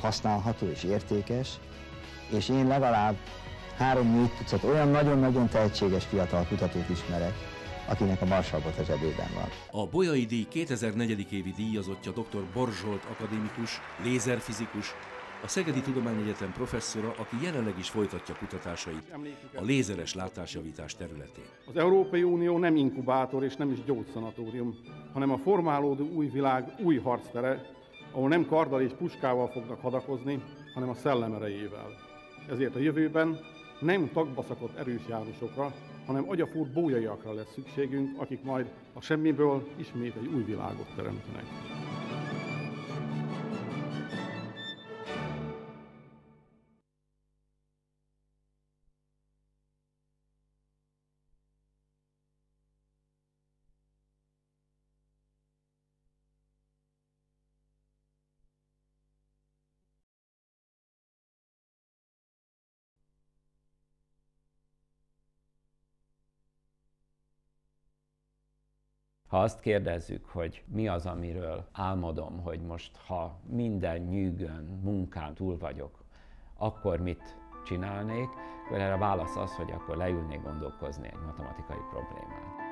használható és értékes, és én legalább 3-4 tucat olyan nagyon-nagyon tehetséges fiatal kutatót ismerek, akinek a Marshall-bot a zsebében van. A Bolyai díj 2004. évi díjazottja dr. Borzsolt akadémikus, lézerfizikus, a Szegedi Tudományegyetem professzora, aki jelenleg is folytatja kutatásait a lézeres látásjavítás területén. Az Európai Unió nem inkubátor és nem is gyógyszanatórium, hanem a formálódó új világ új harctere, ahol nem karddal és puskával fognak hadakozni, hanem a szellem erejével. Ezért a jövőben nem tagbaszakott erős Jánosokra, hanem agyafúrt bolyaiakra lesz szükségünk, akik majd a semmiből ismét egy új világot teremtenek. Ha azt kérdezzük, hogy mi az, amiről álmodom, hogy most, ha minden nyűgön, munkán túl vagyok, akkor mit csinálnék, akkor erre a válasz az, hogy akkor leülnék gondolkozni egy matematikai problémát.